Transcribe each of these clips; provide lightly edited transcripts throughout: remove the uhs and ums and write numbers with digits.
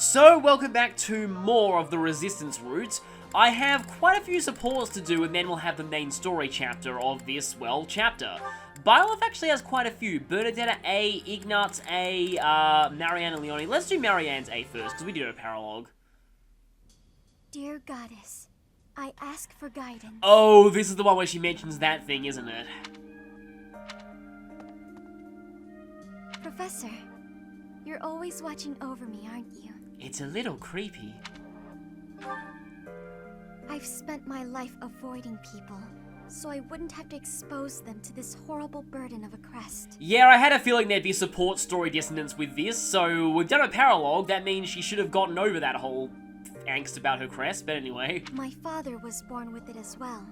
So, welcome back to more of the Resistance route. I have quite a few supports to do, and then we'll have the main story chapter of this, well, chapter. Byleth actually has quite a few. Bernadetta A, Ignatz A, Marianne and Leonie. Let's do Marianne's A first, because we do a paralogue. Dear Goddess, I ask for guidance. Oh, this is the one where she mentions that thing, isn't it? Professor, you're always watching over me, aren't you? It's a little creepy. I've spent my life avoiding people, so I wouldn't have to expose them to this horrible burden of a crest. Yeah, I had a feeling there'd be support story dissonance with this, so we've done a paralogue. That means she should have gotten over that whole angst about her crest, but anyway. My father was born with it as well.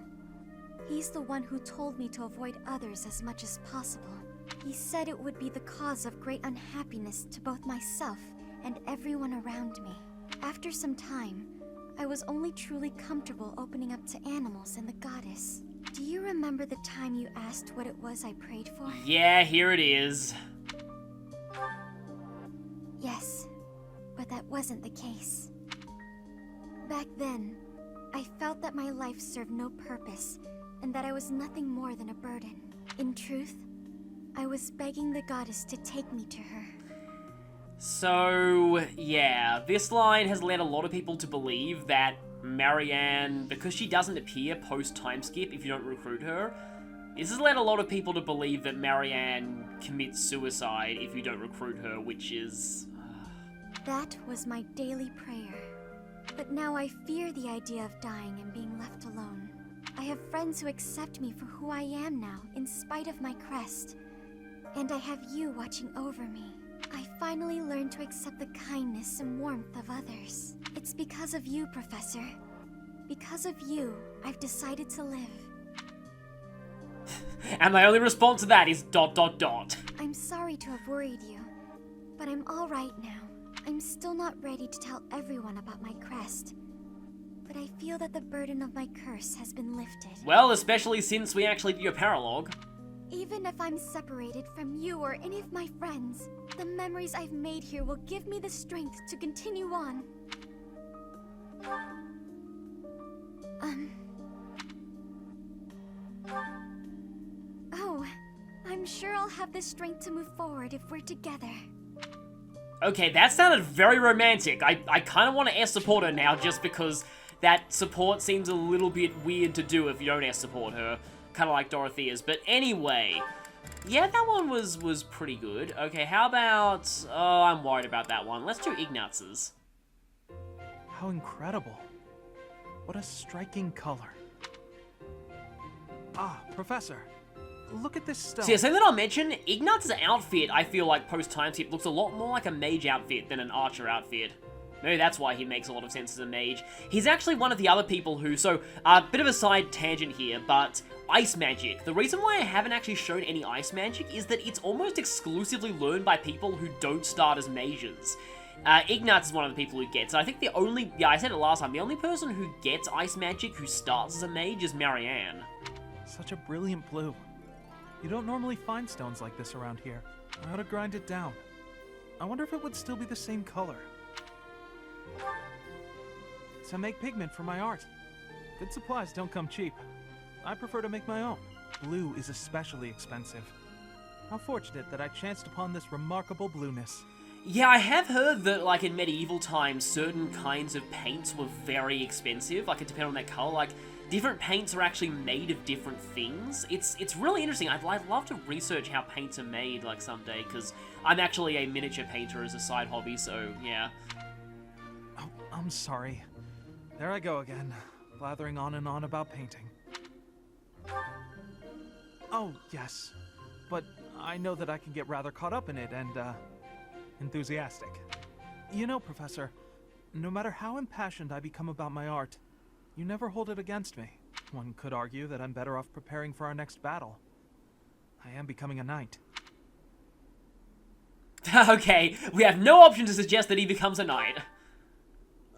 He's the one who told me to avoid others as much as possible. He said it would be the cause of great unhappiness to both myself and everyone around me. After some time, I was only truly comfortable opening up to animals and the goddess. Do you remember the time you asked what it was I prayed for? Yeah, here it is. Yes, but that wasn't the case. Back then, I felt that my life served no purpose and that I was nothing more than a burden. In truth, I was begging the goddess to take me to her. So, yeah, this line has led a lot of people to believe that Marianne, because she doesn't appear post-time skip if you don't recruit her, this has led a lot of people to believe that Marianne commits suicide if you don't recruit her, which is... That was my daily prayer. But now I fear the idea of dying and being left alone. I have friends who accept me for who I am now, in spite of my crest. And I have you watching over me. I finally learned to accept the kindness and warmth of others. It's because of you, Professor. Because of you, I've decided to live. And my only response to that is ... I'm sorry to have worried you, but I'm all right now. I'm still not ready to tell everyone about my crest, but I feel that the burden of my curse has been lifted. Well, especially since we actually do a paralogue. Even if I'm separated from you or any of my friends, the memories I've made here will give me the strength to continue on. Oh, I'm sure I'll have the strength to move forward if we're together. Okay, that sounded very romantic. I kind of want to air support her now just because that support seems a little bit weird to do if you don't air support her. Kind of like Dorothea's. But anyway, yeah, that one was pretty good. Okay, how about... Oh, I'm worried about that one. Let's do Ignatz's. How incredible. What a striking color. Ah, Professor. Look at this stone. So yeah, something that I'll mention, Ignatz's outfit, I feel like post-time skip looks a lot more like a mage outfit than an archer outfit. Maybe that's why he makes a lot of sense as a mage. He's actually one of the other people who, so, bit of a side tangent here, but ice magic. The reason why I haven't actually shown any ice magic is that it's almost exclusively learned by people who don't start as mages. Ignatz is one of the people who gets it. I think the only, yeah, I said it last time, the only person who gets ice magic who starts as a mage is Marianne. Such a brilliant blue. You don't normally find stones like this around here. I ought to grind it down. I wonder if it would still be the same color. To make pigment for my art. Good supplies don't come cheap. I prefer to make my own. Blue is especially expensive. How fortunate that I chanced upon this remarkable blueness. Yeah, I have heard that, like, in medieval times, certain kinds of paints were very expensive. Like, it depended on their color. Like, different paints are actually made of different things. It's really interesting. I'd love to research how paints are made, like, someday, because I'm actually a miniature painter as a side hobby, so, yeah. Oh, I'm sorry. There I go again, blathering on and on about painting. Oh, yes. But I know that I can get rather caught up in it and, enthusiastic. You know, Professor, no matter how impassioned I become about my art, you never hold it against me. One could argue that I'm better off preparing for our next battle. I am becoming a knight. Okay, we have no option to suggest that he becomes a knight.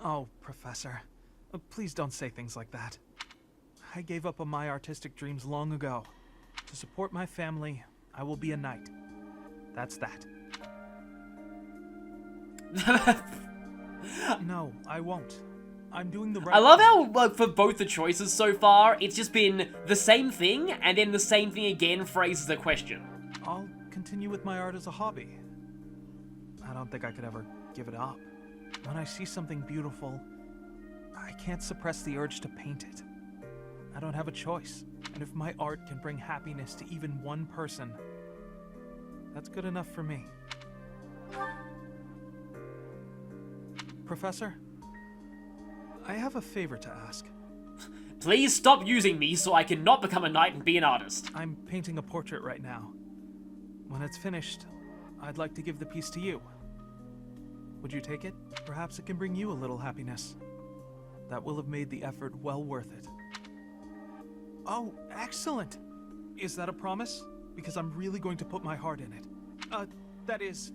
Oh, Professor, please don't say things like that. I gave up on my artistic dreams long ago. To support my family, I will be a knight. That's that. I won't. I'm doing the right I love thing. how, like, for both the choices so far, it's just been the same thing, and then the same thing again phrases a question. I'll continue with my art as a hobby. I don't think I could ever give it up. When I see something beautiful, I can't suppress the urge to paint it. I don't have a choice. And if my art can bring happiness to even one person, that's good enough for me. Professor, I have a favor to ask. Please stop using me so I can not become a knight and be an artist. I'm painting a portrait right now. When it's finished, I'd like to give the piece to you. Would you take it? Perhaps it can bring you a little happiness. That will have made the effort well worth it. Oh, excellent! Is that a promise? Because I'm really going to put my heart in it. That is,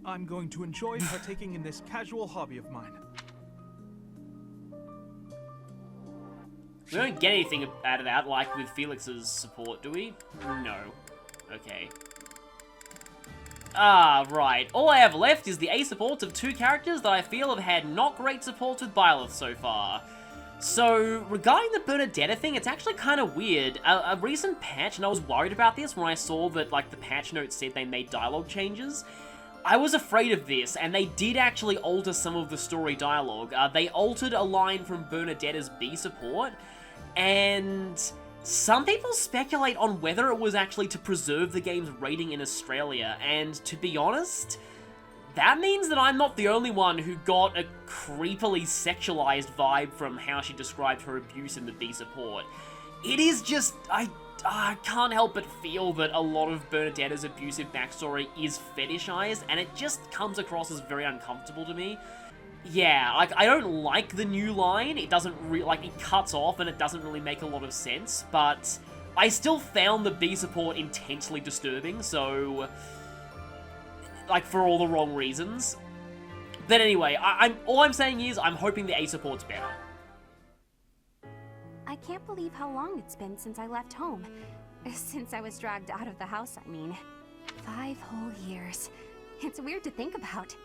I'm going to enjoy partaking in this casual hobby of mine. We don't get anything out of that, like with Felix's support, do we? No. Okay. Ah, right. All I have left is the A supports of 2 characters that I feel have had not great supports with Byleth so far. So, regarding the Bernadetta thing, it's actually kind of weird. A recent patch, and I was worried about this when I saw that, like, the patch notes said they made dialogue changes. I was afraid of this, and they did actually alter some of the story dialogue. They altered a line from Bernadetta's B support, and some people speculate on whether it was actually to preserve the game's rating in Australia, and to be honest, that means that I'm not the only one who got a creepily sexualized vibe from how she described her abuse in the B support. It is just, I can't help but feel that a lot of Bernadetta's abusive backstory is fetishized, and it just comes across as very uncomfortable to me. Yeah, like, I don't like the new line, it doesn't it cuts off and it doesn't really make a lot of sense, but I still found the B support intensely disturbing, so, like, for all the wrong reasons. But anyway, all I'm saying is, I'm hoping the A support's better. I can't believe how long it's been since I left home. Since I was dragged out of the house, I mean. 5 whole years. It's weird to think about.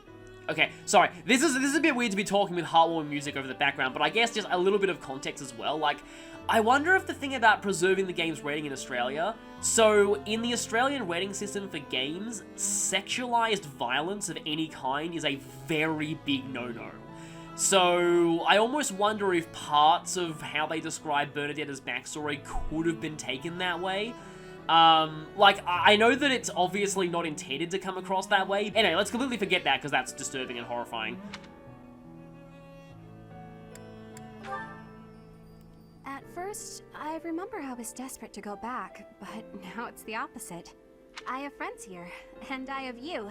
Okay, sorry, this is a bit weird to be talking with heartwarming music over the background, but I guess just a little bit of context as well. Like, I wonder if the thing about preserving the game's rating in Australia, so in the Australian rating system for games, sexualized violence of any kind is a very big no-no. So I almost wonder if parts of how they describe Bernadetta's backstory could have been taken that way. Like, I know that it's obviously not intended to come across that way. Anyway, let's completely forget that, because that's disturbing and horrifying. At first, I remember I was desperate to go back, but now it's the opposite. I have friends here, and I have you.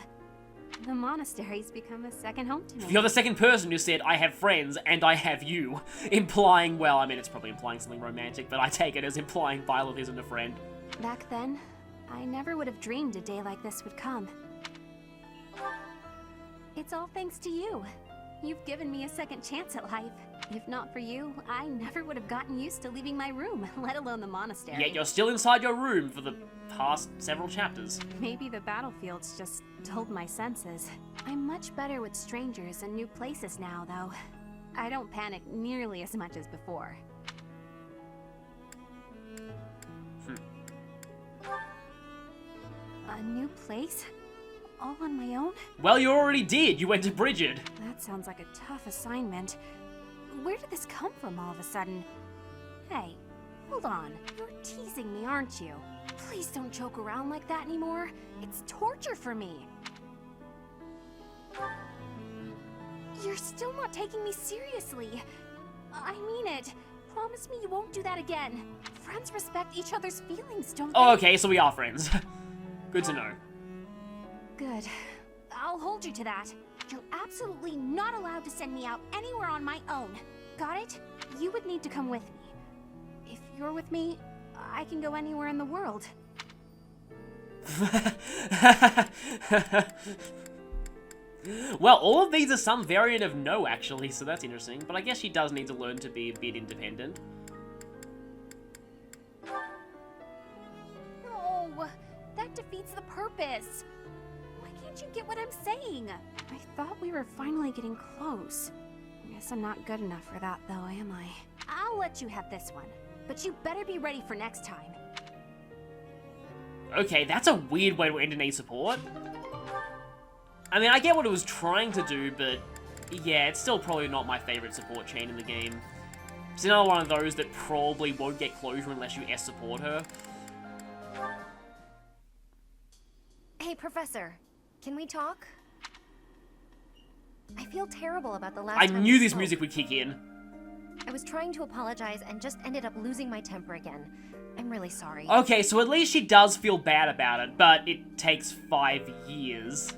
The monastery's become a second home to me. You're the second person who said, I have friends, and I have you. Implying, well, I mean, it's probably implying something romantic, but I take it as implying Byleth isn't a friend. Back then, I never would have dreamed a day like this would come. It's all thanks to you. You've given me a second chance at life. If not for you, I never would have gotten used to leaving my room, let alone the monastery. Yet you're still inside your room for the past several chapters. Maybe the battlefield's just dulled my senses. I'm much better with strangers and new places now, though. I don't panic nearly as much as before. A new place? All on my own? Well, you already did. You went to Bridget. That sounds like a tough assignment. Where did this come from all of a sudden? Hey, hold on. You're teasing me, aren't you? Please don't joke around like that anymore. It's torture for me. You're still not taking me seriously. I mean it. Promise me you won't do that again. Friends respect each other's feelings, don't they? Oh, okay, so we are friends. Good to know. Good. I'll hold you to that. You're absolutely not allowed to send me out anywhere on my own. Got it? You would need to come with me. If you're with me, I can go anywhere in the world. Well, all of these are some variant of no, actually, so that's interesting. But I guess she does need to learn to be a bit independent. No, that defeats the purpose. Why can't you get what I'm saying? I thought we were finally getting close. Guess I'm not good enough for that, though, am I? I'll let you have this one, but you better be ready for next time. Okay, that's a weird way to end an A support. I mean, I get what it was trying to do, but yeah, it's still probably not my favorite support chain in the game. It's another one of those that probably won't get closure unless you S support her. Hey, Professor. Can we talk? I feel terrible about the last I time knew we this spoke. music would kick in. I was trying to apologize and just ended up losing my temper again. I'm really sorry. Okay, so at least she does feel bad about it, but it takes 5 years.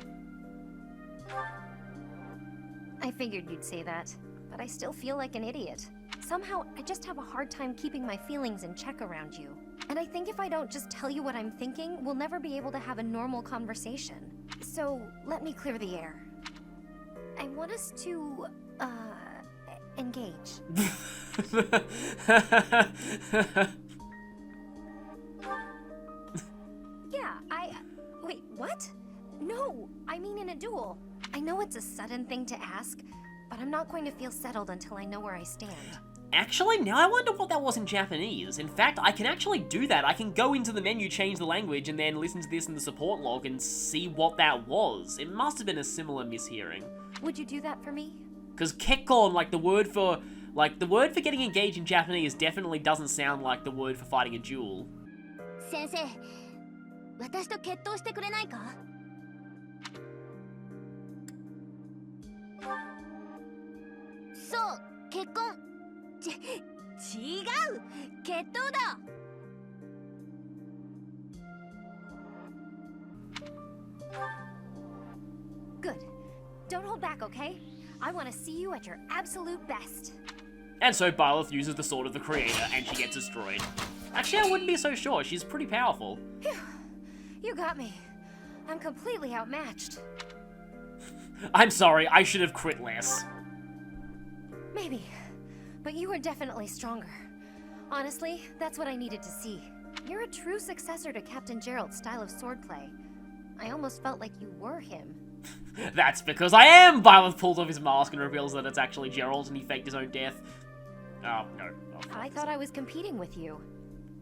I figured you'd say that, but I still feel like an idiot. Somehow, I just have a hard time keeping my feelings in check around you. And I think if I don't just tell you what I'm thinking, we'll never be able to have a normal conversation. So, let me clear the air. I want us to, engage. Yeah, wait, what? No, I mean in a duel. I know it's a sudden thing to ask, but I'm not going to feel settled until I know where I stand. Actually, now I wonder what that was in Japanese. In fact, I can actually do that. I can go into the menu, change the language, and then listen to this in the support log and see what that was. It must have been a similar mishearing. Would you do that for me? Because kekkon, the word for getting engaged in Japanese definitely doesn't sound like the word for fighting a duel. 先生、私と決闘してくれないか? そう、結婚。違う、決闘だ。Good. Don't hold back, okay? I want to see you at your absolute best. And so Byleth uses the Sword of the Creator, and she gets destroyed. Actually, I wouldn't be so sure. She's pretty powerful. Phew. You got me. I'm completely outmatched. I'm sorry, I should have crit less. Maybe. But you were definitely stronger. Honestly, that's what I needed to see. You're a true successor to Captain Gerald's style of swordplay. I almost felt like you were him. That's because I am! Byleth pulls off his mask and reveals that it's actually Gerald and he faked his own death. Oh, no. Oh, I thought I was competing with you.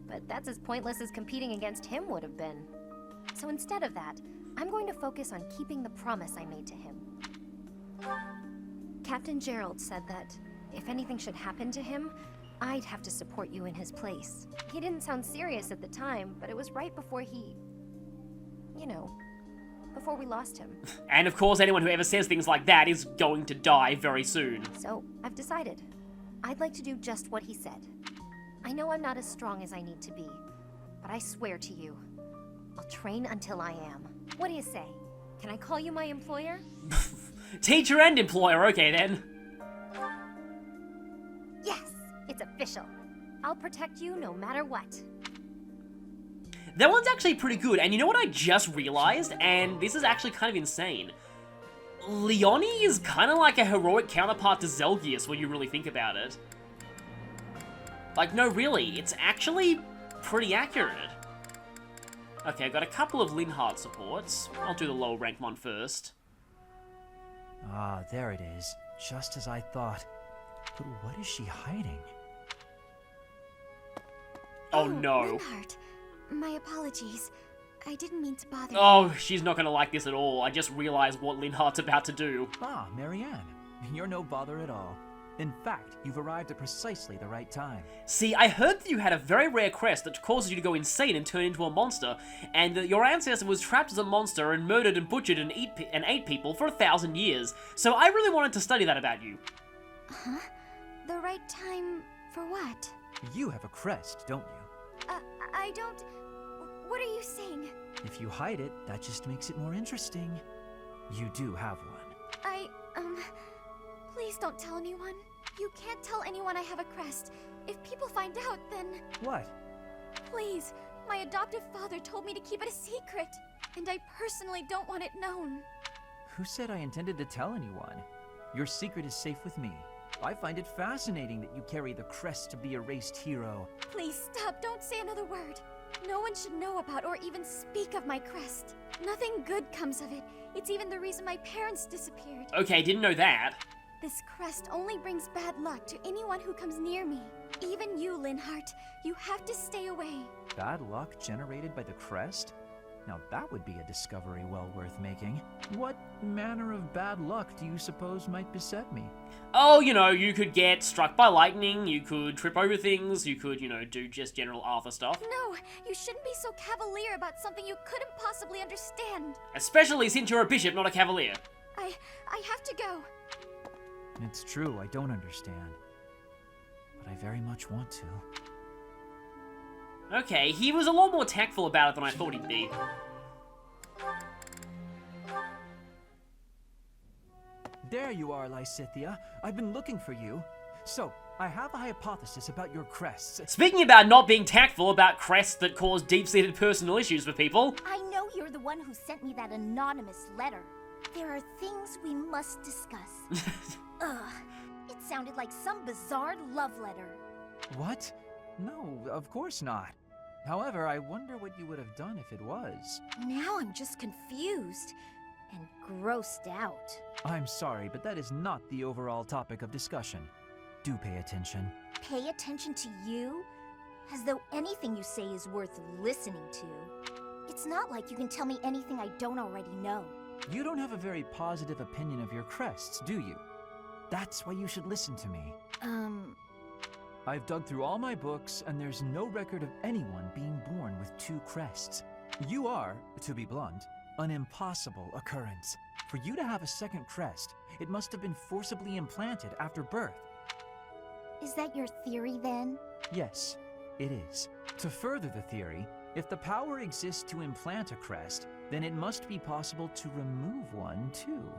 But that's as pointless as competing against him would have been. So instead of that, I'm going to focus on keeping the promise I made to him. Captain Gerald said that if anything should happen to him, I'd have to support you in his place. He didn't sound serious at the time, but it was right before he... you know, before we lost him. And of course, anyone who ever says things like that is going to die very soon. So, I've decided. I'd like to do just what he said. I know I'm not as strong as I need to be, but I swear to you, I'll train until I am. What do you say? Can I call you my employer? Teacher and employer, okay then. Yes, it's official. I'll protect you no matter what. That one's actually pretty good, and you know what I just realized? And this is actually kind of insane. Leonie is kind of like a heroic counterpart to Zelgius when you really think about it. Like, no, really, it's actually pretty accurate. Okay, I've got a couple of Linhardt supports. I'll do the lower ranked one first. Ah, there it is. Just as I thought. But what is she hiding? Oh no. Linhardt. My apologies. I didn't mean to bother you. Oh, she's not gonna like this at all. I just realized what Linhardt's about to do. Ah, Marianne. You're no bother at all. In fact, you've arrived at precisely the right time. See, I heard that you had a very rare crest that causes you to go insane and turn into a monster, and that your ancestor was trapped as a monster and murdered and butchered and ate people for 1,000 years. So I really wanted to study that about you. Huh? The right time for what? You have a crest, don't you? I don't... What are you saying? If you hide it, that just makes it more interesting. You do have one. Please don't tell anyone. You can't tell anyone I have a crest. If people find out, then... What? Please. My adoptive father told me to keep it a secret. And I personally don't want it known. Who said I intended to tell anyone? Your secret is safe with me. I find it fascinating that you carry the crest to be a erased hero. Please stop. Don't say another word. No one should know about or even speak of my crest. Nothing good comes of it. It's even the reason my parents disappeared. Okay, didn't know that. This crest only brings bad luck to anyone who comes near me. Even you, Linhardt. You have to stay away. Bad luck generated by the crest? Now that would be a discovery well worth making. What manner of bad luck do you suppose might beset me? Oh, you could get struck by lightning, you could trip over things, you could, do just general Arthur stuff. No, you shouldn't be so cavalier about something you couldn't possibly understand. Especially since you're a bishop, not a cavalier. I have to go. It's true, I don't understand. But I very much want to. Okay, he was a lot more tactful about it than I thought he'd be. There you are, Lysithea. I've been looking for you. So, I have a hypothesis about your crests. Speaking about not being tactful about crests that cause deep-seated personal issues for people. I know you're the one who sent me that anonymous letter. There are things we must discuss. Ugh, it sounded like some bizarre love letter. What? No, of course not. However, I wonder what you would have done if it was. Now I'm just confused and grossed out. I'm sorry, but that is not the overall topic of discussion. Do pay attention. Pay attention to you? As though anything you say is worth listening to. It's not like you can tell me anything I don't already know. You don't have a very positive opinion of your crests, do you? That's why you should listen to me. I've dug through all my books, and there's no record of anyone being born with 2 crests. You are, to be blunt, an impossible occurrence. For you to have a second crest, it must have been forcibly implanted after birth. Is that your theory then? Yes, it is. To further the theory, if the power exists to implant a crest, then it must be possible to remove one too.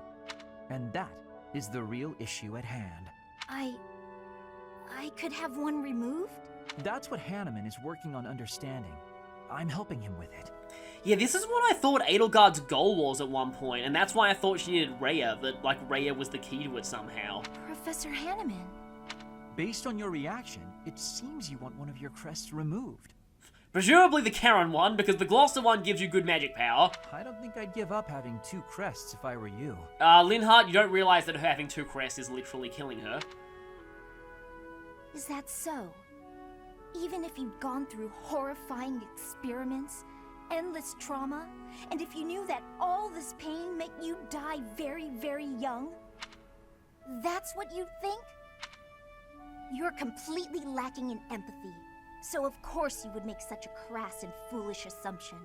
And that is the real issue at hand. I could have one removed? That's what Hanneman is working on understanding. I'm helping him with it. Yeah, this is what I thought Edelgard's goal was at one point, and that's why I thought she needed Rhea, that, Rhea was the key to it somehow. Professor Hanneman. Based on your reaction, it seems you want one of your crests removed. Presumably the Charon one, because the Gloucester one gives you good magic power. I don't think I'd give up having 2 crests if I were you. Linhardt, you don't realize that her having 2 crests is literally killing her. Is that so? Even if you'd gone through horrifying experiments, endless trauma, and if you knew that all this pain meant you'd die very, very young, that's what you'd think? You're completely lacking in empathy, so of course you would make such a crass and foolish assumption.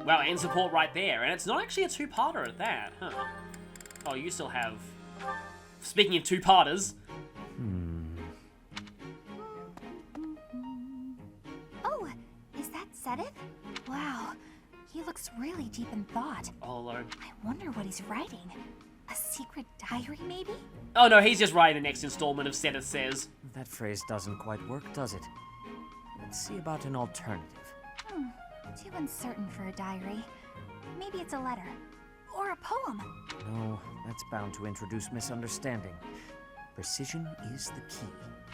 Wow, end support right there, and it's not actually a 2-parter at that, huh? Oh, you still have... Speaking of 2-parters... Oh, is that Sedith? Wow, he looks really deep in thought. Oh, Lord. I wonder what he's writing. A secret diary, maybe? Oh no, he's just writing the next installment of Sedith Says. That phrase doesn't quite work, does it? Let's see about an alternative. Too uncertain for a diary. Maybe it's a letter. Or a poem. No, that's bound to introduce misunderstanding. Precision is the key.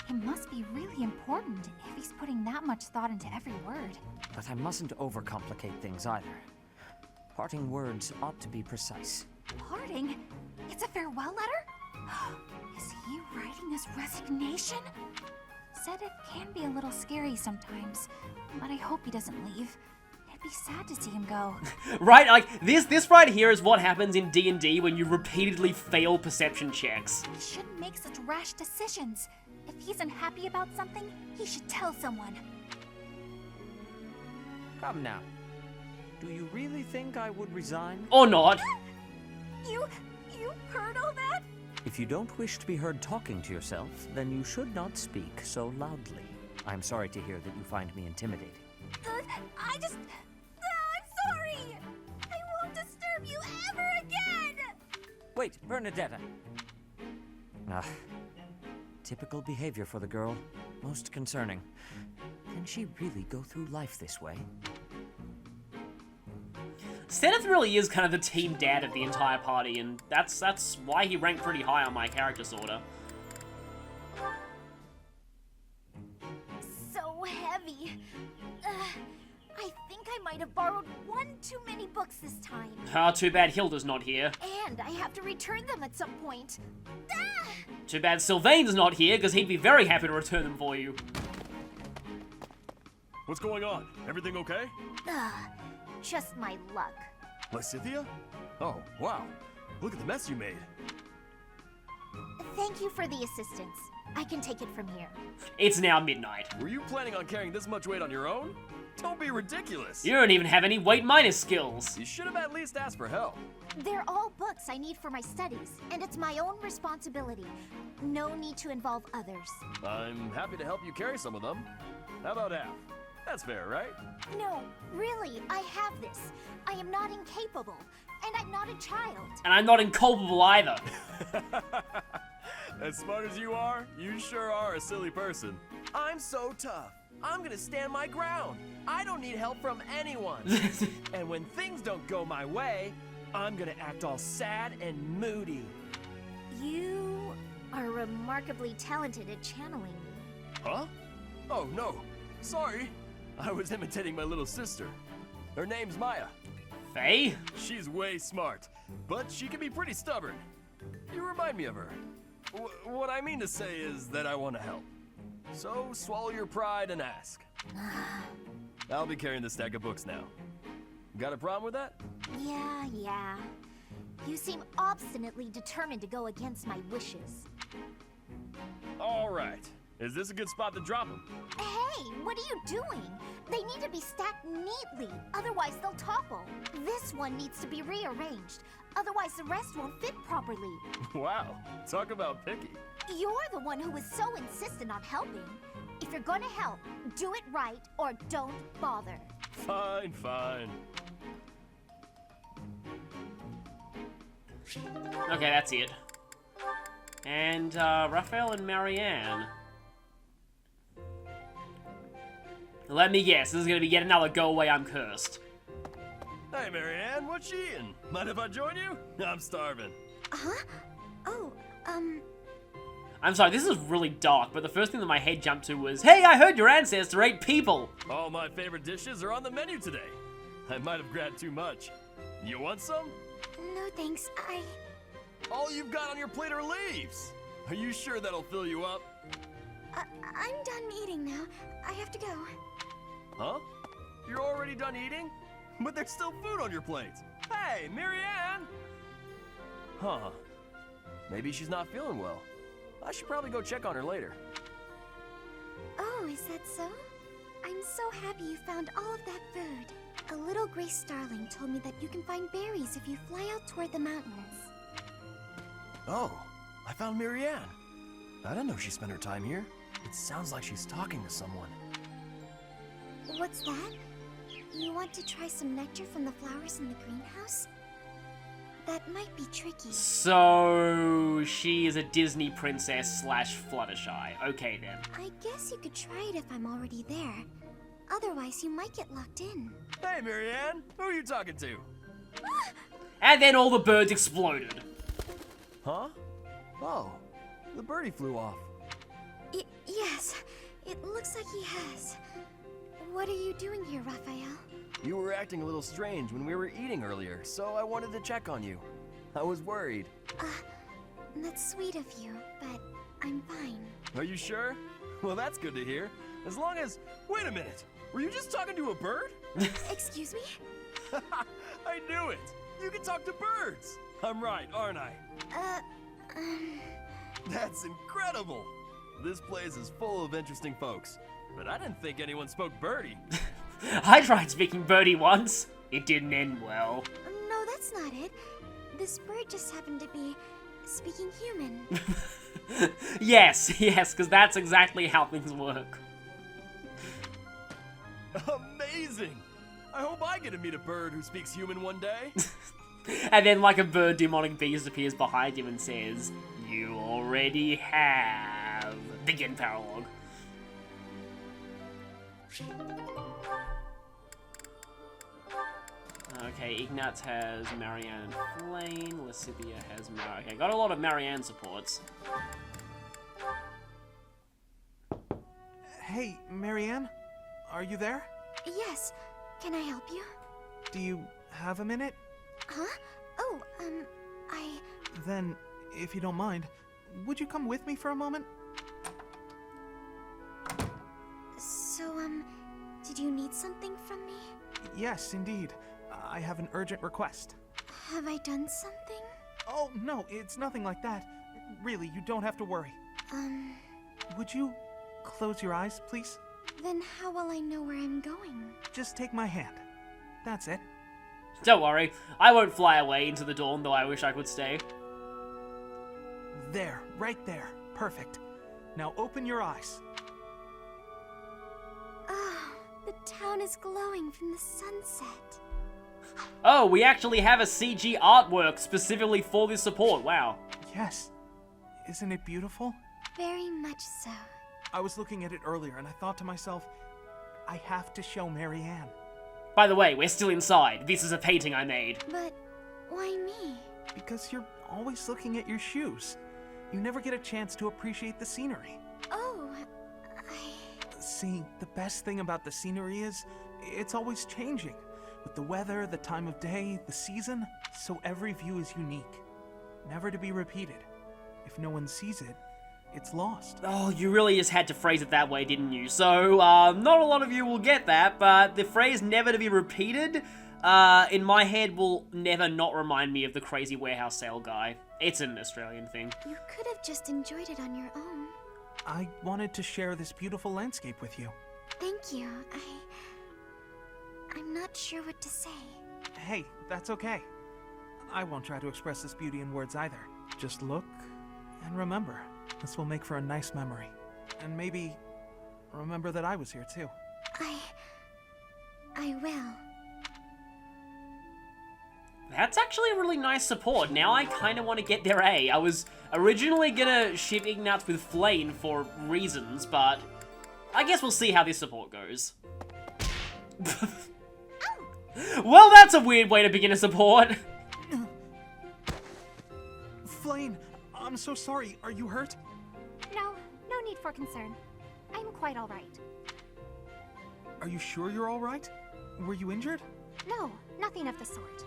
It must be really important if he's putting that much thought into every word. But I mustn't overcomplicate things either. Parting words ought to be precise. Parting? It's a farewell letter? Is he writing his resignation? Sedith can be a little scary sometimes, but I hope he doesn't leave. It'd be sad to see him go. Right, this right here is what happens in D&D when you repeatedly fail perception checks. He shouldn't make such rash decisions. If he's unhappy about something, he should tell someone. Come now. Do you really think I would resign? Or not. You heard all that? If you don't wish to be heard talking to yourself, then you should not speak so loudly. I'm sorry to hear that you find me intimidating. I'm sorry! I won't disturb you ever again! Wait, Bernadetta! Ah, typical behavior for the girl. Most concerning. Can she really go through life this way? Sedith really is kind of the team dad of the entire party, and that's why he ranked pretty high on my character sorter. So heavy. I think I might have borrowed one too many books this time. Ah, too bad Hilda's not here. And I have to return them at some point. Ah! Too bad Sylvain's not here, because he'd be very happy to return them for you. What's going on? Everything okay? Ugh, just my luck. Lysithea? Oh, wow. Look at the mess you made. Thank you for the assistance. I can take it from here. It's now midnight. Were you planning on carrying this much weight on your own? Don't be ridiculous. You don't even have any weight minus skills. You should have at least asked for help. They're all books I need for my studies, and it's my own responsibility. No need to involve others. I'm happy to help you carry some of them. How about half? That's fair, right? No, really, I have this. I am not incapable, and I'm not a child. And I'm not inculpable either. As smart as you are, you sure are a silly person. I'm so tough. I'm gonna stand my ground. I don't need help from anyone. And when things don't go my way, I'm gonna act all sad and moody. You are remarkably talented at channeling me. Huh? Oh, no. Sorry. I was imitating my little sister. Her name's Maya. Faye? She's way smart, but she can be pretty stubborn. You remind me of her. What I mean to say is that I want to help. So swallow your pride and ask. I'll be carrying this stack of books now. Got a problem with that? Yeah. You seem obstinately determined to go against my wishes. All right. Is this a good spot to drop them? Hey, what are you doing? They need to be stacked neatly, otherwise they'll topple. This one needs to be rearranged, otherwise the rest won't fit properly. Wow, talk about picky. You're the one who was so insistent on helping. If you're gonna help, do it right or don't bother. Fine. Okay, that's it. And, Raphael and Marianne. Let me guess, this is gonna be yet another go away, I'm cursed. Hey, Marianne, what you eating? Mind if I join you? I'm starving. Huh? Oh, I'm sorry, this is really dark, but the first thing that my head jumped to was, hey, I heard your ancestor ate people! All my favorite dishes are on the menu today. I might have grabbed too much. You want some? no thanks. All you've got on your plate are leaves. Are you sure that'll fill you up? I'm done eating now. I have to go. Huh? You're already done eating? But there's still food on your plate. Hey, Marianne! Huh. Maybe she's not feeling well. I should probably go check on her later. Oh, is that so? I'm so happy you found all of that food. A little gray starling told me that you can find berries if you fly out toward the mountains. Oh, I found Marianne. I didn't know she spent her time here. It sounds like she's talking to someone. What's that? You want to try some nectar from the flowers in the greenhouse? That might be tricky. So, she is a Disney princess / Fluttershy. Okay then. I guess you could try it if I'm already there. Otherwise, you might get locked in. Hey, Marianne, who are you talking to? And then all the birds exploded. Huh? Oh, the birdie flew off. Yes, it looks like he has. What are you doing here, Raphael? You were acting a little strange when we were eating earlier, so I wanted to check on you. I was worried. That's sweet of you, but I'm fine. Are you sure? Well, that's good to hear. As long as... Wait a minute! Were you just talking to a bird? Excuse me? I knew it! You can talk to birds! I'm right, aren't I? That's incredible! This place is full of interesting folks, but I didn't think anyone spoke birdie. I tried speaking birdie once. It didn't end well. No, that's not it. This bird just happened to be speaking human. Yes, because that's exactly how things work. Amazing! I hope I get to meet a bird who speaks human one day. And then like a bird demonic beast appears behind him and says, "You already have." Begin paralogue. Okay, Ignatz has Marianne and Flayn. Lysithea has Okay, got a lot of Marianne supports. Hey, Marianne? Are you there? Yes. Can I help you? Do you have a minute? Huh? Oh, Then, if you don't mind, would you come with me for a moment? So, did you need something from me? Yes, indeed. I have an urgent request. Have I done something? Oh, no, it's nothing like that. Really, you don't have to worry. Would you close your eyes, please? Then how will I know where I'm going? Just take my hand. That's it. Don't worry, I won't fly away into the dawn, though I wish I could stay. There, right there. Perfect. Now open your eyes. Oh, the town is glowing from the sunset. Oh, we actually have a CG artwork specifically for this support, wow. Yes. Isn't it beautiful? Very much so. I was looking at it earlier and I thought to myself, I have to show Marianne. By the way, we're still inside. This is a painting I made. But why me? Because you're always looking at your shoes. You never get a chance to appreciate the scenery. Oh, See, the best thing about the scenery is, it's always changing. With the weather, the time of day, the season, so every view is unique. Never to be repeated. If no one sees it, it's lost. Oh, you really just had to phrase it that way, didn't you? So, not a lot of you will get that, but the phrase never to be repeated, in my head will never not remind me of the crazy warehouse sale guy. It's an Australian thing. You could have just enjoyed it on your own. I wanted to share this beautiful landscape with you. Thank you. I'm not sure what to say. Hey, that's okay. I won't try to express this beauty in words either. Just look and remember. This will make for a nice memory. And maybe remember that I was here too. I will. That's actually a really nice support. Now I kind of want to get their A. I was originally gonna ship Ignatz with Flayn for reasons, but I guess we'll see how this support goes. Well, that's a weird way to begin a support. Flayn, I'm so sorry. Are you hurt? No need for concern. I'm quite all right. Are you sure you're all right? Were you injured? No, nothing of the sort.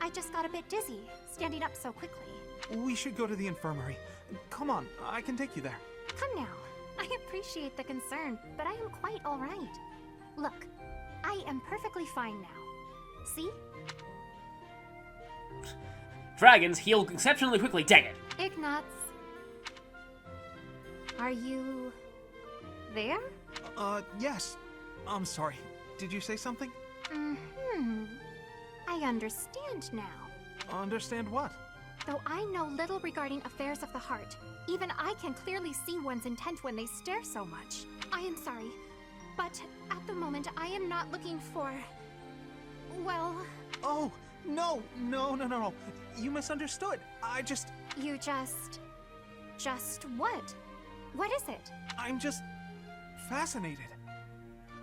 I just got a bit dizzy, standing up so quickly. We should go to the infirmary. Come on, I can take you there. Come now. I appreciate the concern, but I am quite all right. Look, I am perfectly fine now. See? Dragons heal exceptionally quickly, dang it. Ignatz. Are you... there? Yes. I'm sorry. Did you say something? I understand now. Understand what? Though I know little regarding affairs of the heart, even I can clearly see one's intent when they stare so much. I am sorry, but at the moment I am not looking for... well... Oh, no. You misunderstood. You just what? What is it? I'm just fascinated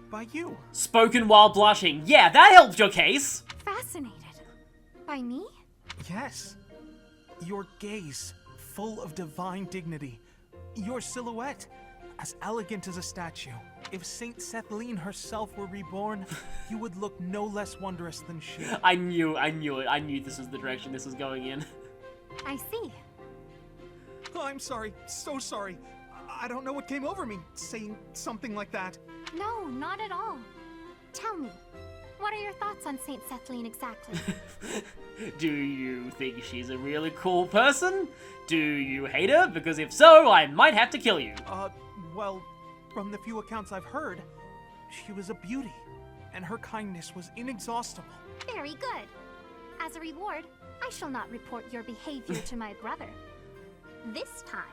by you. Spoken while blushing. Yeah, that helped your case. Fascinated. By me? Yes. Your gaze, full of divine dignity. Your silhouette, as elegant as a statue. If Saint Sethlene herself were reborn, you would look no less wondrous than she. I knew it. I knew this was the direction this was going in. I see. Oh, I'm sorry. So sorry. I don't know what came over me saying something like that. No, not at all. Tell me, what are your thoughts on Saint Sethlene exactly? Do you think she's a really cool person? Do you hate her? Because if so, I might have to kill you. Well, from the few accounts I've heard, she was a beauty, and her kindness was inexhaustible. Very good. As a reward, I shall not report your behavior to my brother. This time.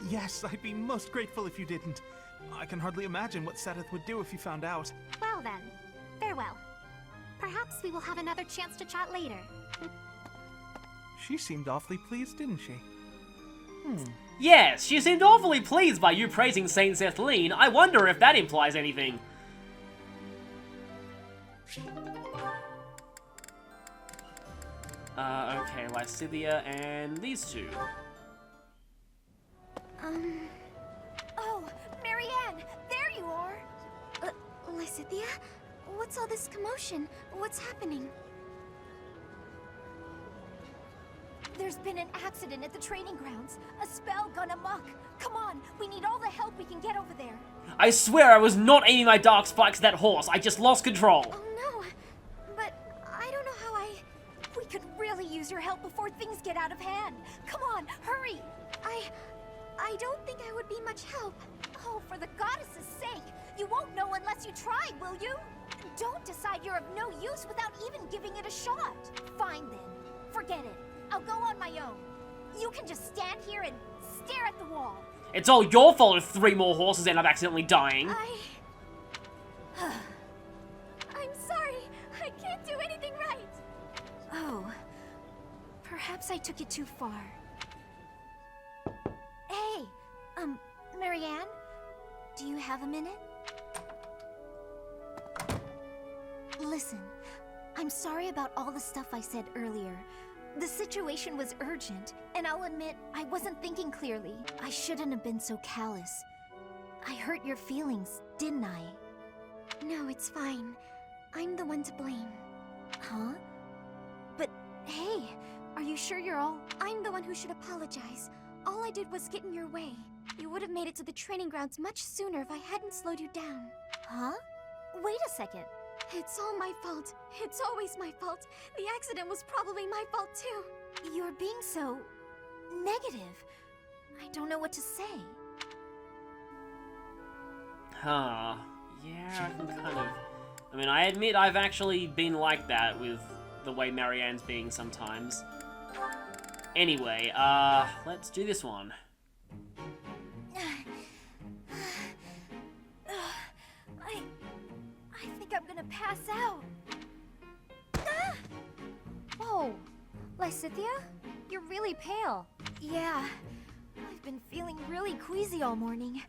Yes, I'd be most grateful if you didn't. I can hardly imagine what Seth would do if he found out. Well then, farewell. Perhaps we will have another chance to chat later. She seemed awfully pleased, didn't she? Yes, she seemed awfully pleased by you praising Saint Sethlene. I wonder if that implies anything. Okay, Lysithea and these two. Oh, Marianne! There you are! Lysithea? What's all this commotion? What's happening? There's been an accident at the training grounds. A spell gone amok. Come on, we need all the help we can get over there. I swear I was not aiming my dark spikes at that horse. I just lost control. Oh no, but I don't know how I... We could really use your help before things get out of hand. Come on, hurry! I don't think I would be much help. Oh, for the goddess's sake! You won't know unless you try, will you? Don't decide you're of no use without even giving it a shot. Fine then. Forget it. I'll go on my own. You can just stand here and stare at the wall. It's all your fault if 3 more horses end up accidentally dying. I'm sorry. I can't do anything right. Oh. Perhaps I took it too far. Hey, Marianne? Do you have a minute? Listen, I'm sorry about all the stuff I said earlier. The situation was urgent, and I'll admit I wasn't thinking clearly. I shouldn't have been so callous. I hurt your feelings, didn't I? No, it's fine. I'm the one to blame. Huh? But hey, are you sure you're all... I'm the one who should apologize. All I did was get in your way. You would have made it to the training grounds much sooner if I hadn't slowed you down. Huh? Wait a second. It's all my fault. It's always my fault. The accident was probably my fault too. You're being so... negative. I don't know what to say. Huh. Yeah, I can kind of... I mean, I admit I've actually been like that with the way Marianne's being sometimes. Anyway, let's do this one. I think I'm gonna pass out. Whoa, Lysithea? You're really pale. Yeah, I've been feeling really queasy all morning.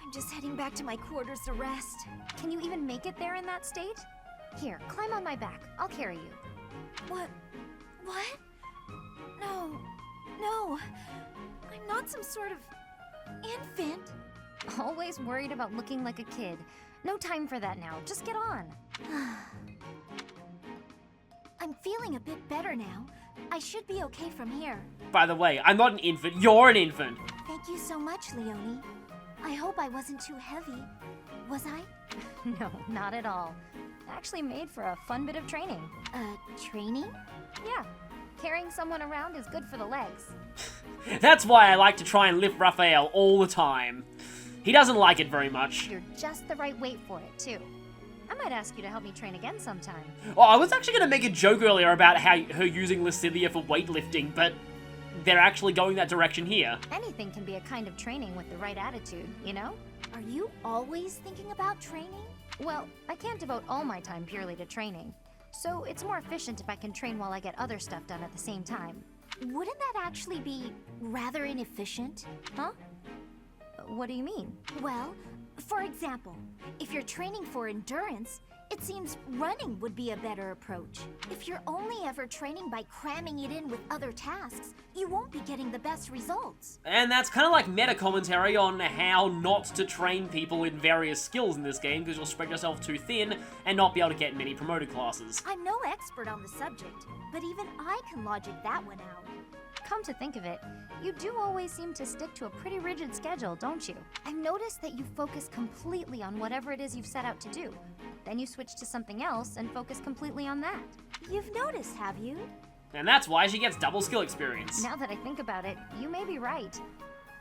I'm just heading back to my quarters to rest. Can you even make it there in that state? Here, climb on my back. I'll carry you. What? What? No. I'm not some sort of infant. Always worried about looking like a kid. No time for that now. Just get on. I'm feeling a bit better now. I should be okay from here. By the way, I'm not an infant, you're an infant! Thank you so much, Leonie. I hope I wasn't too heavy. Was I? No, not at all. Actually made for a fun bit of training. Training? Yeah, carrying someone around is good for the legs. That's why I like to try and lift Raphael all the time. He doesn't like it very much. You're just the right weight for it, too. I might ask you to help me train again sometime. Oh, I was actually going to make a joke earlier about her using Lysithea for weightlifting, but they're actually going that direction here. Anything can be a kind of training with the right attitude, you know? Are you always thinking about training? Well, I can't devote all my time purely to training. So it's more efficient if I can train while I get other stuff done at the same time. Wouldn't that actually be rather inefficient? Huh? What do you mean? Well, for example, if you're training for endurance, it seems running would be a better approach. If you're only ever training by cramming it in with other tasks, you won't be getting the best results. And that's kind of like meta commentary on how not to train people in various skills in this game, because you'll spread yourself too thin and not be able to get many promoted classes. I'm no expert on the subject, but even I can logic that one out. Come to think of it, you do always seem to stick to a pretty rigid schedule, don't you? I've noticed that you focus completely on whatever it is you've set out to do. Then you switch to something else and focus completely on that. You've noticed, have you? And that's why she gets double skill experience. Now that I think about it, you may be right.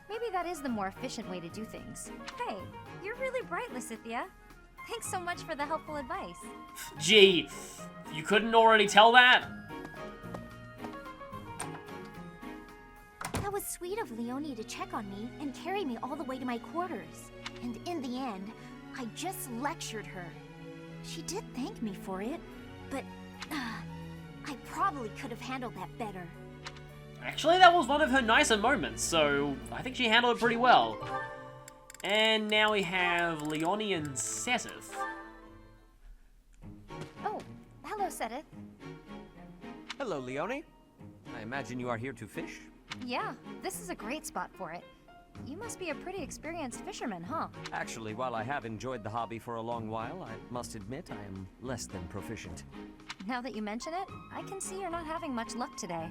Maybe that is the more efficient way to do things. Hey, you're really bright, Lysithea. Thanks so much for the helpful advice. Gee, you couldn't already tell that? That was sweet of Leonie to check on me and carry me all the way to my quarters. And in the end, I just lectured her. She did thank me for it, but I probably could have handled that better. Actually, that was one of her nicer moments, so I think she handled it pretty well. And now we have Leonie and Lysithea. Oh, hello, Sedith. Hello, Leonie. I imagine you are here to fish? Yeah, this is a great spot for it. You must be a pretty experienced fisherman, huh? Actually, while I have enjoyed the hobby for a long while, I must admit I am less than proficient. Now that you mention it, I can see you're not having much luck today.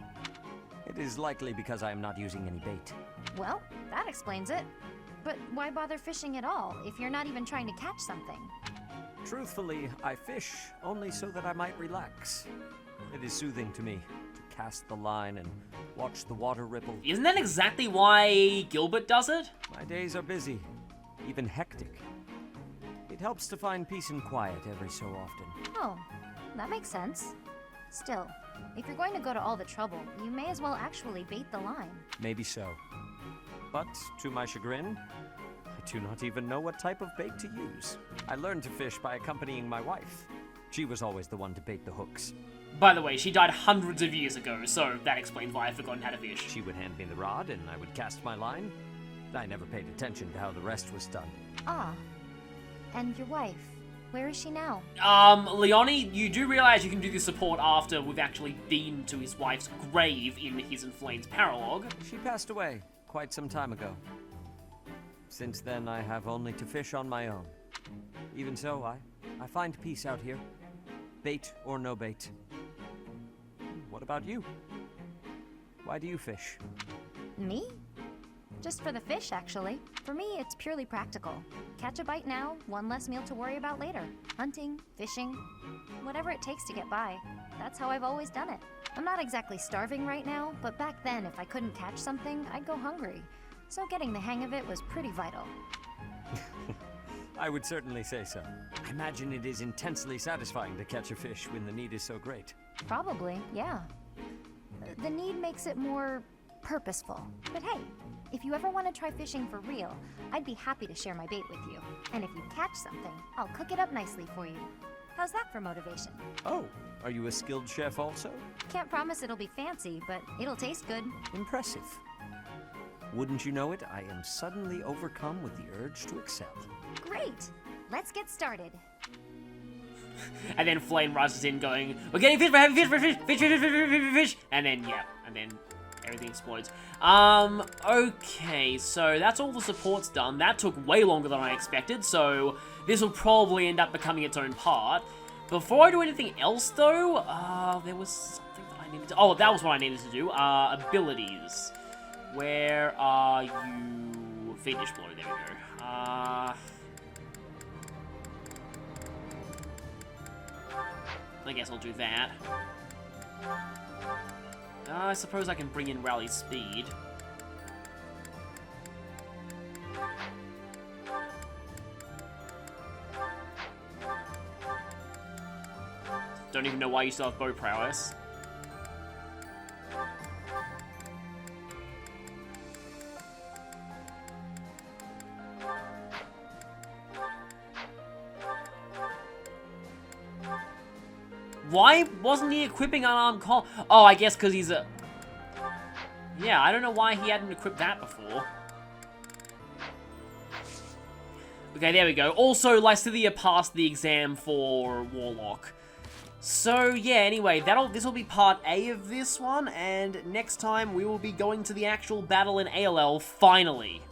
It is likely because I am not using any bait. Well, that explains it. But why bother fishing at all if you're not even trying to catch something? Truthfully, I fish only so that I might relax. It is soothing to me to cast the line and watch the water ripple. Isn't that exactly why Gilbert does it? My days are busy, even hectic. It helps to find peace and quiet every so often. Oh, that makes sense. Still, if you're going to go to all the trouble, you may as well actually bait the line. Maybe so. But, to my chagrin, I do not even know what type of bait to use. I learned to fish by accompanying my wife. She was always the one to bait the hooks. By the way, she died hundreds of years ago, so that explains why I've forgotten how to fish. She would hand me the rod, and I would cast my line. I never paid attention to how the rest was done. Ah. And your wife, where is she now? Leonie, you do realize you can do this support after we've actually been to his wife's grave in his and Flayn's paralogue. She passed away quite some time ago. Since then, I have only to fish on my own. Even so, I find peace out here. Bait or no bait. What about you? Why do you fish? Me? Just for the fish, actually. For me, it's purely practical. Catch a bite now, one less meal to worry about later. Hunting, fishing, whatever it takes to get by. That's how I've always done it. I'm not exactly starving right now, but back then, if I couldn't catch something, I'd go hungry. So getting the hang of it was pretty vital. I would certainly say so. I imagine it is intensely satisfying to catch a fish when the need is so great. Probably, yeah. The need makes it more purposeful. But hey, if you ever want to try fishing for real, I'd be happy to share my bait with you. And if you catch something, I'll cook it up nicely for you. How's that for motivation? Oh, are you a skilled chef also? Can't promise it'll be fancy, but it'll taste good. Impressive. Wouldn't you know it, I am suddenly overcome with the urge to excel. Great! Let's get started. And then Flayn rushes in going, "We're getting fish, we're having fish, fish, fish, fish, fish, fish, fish, fish, fish." And then, yeah, and then everything explodes. Okay, so that's all the support's done. That took way longer than I expected, so this will probably end up becoming its own part. Before I do anything else, though, there was something that I needed to... Oh, that was what I needed to do. Abilities. Where are you? Fiendish Blow, there we go. I guess I'll do that. I suppose I can bring in Rally Speed. Don't even know why you still have bow prowess. Why wasn't he equipping unarmed combat? Oh, I guess because he's a... Yeah, I don't know why he hadn't equipped that before. Okay, there we go. Also, Lysithea passed the exam for Warlock. So, yeah, anyway, this will be part A of this one, and next time we will be going to the actual battle in ALL, finally.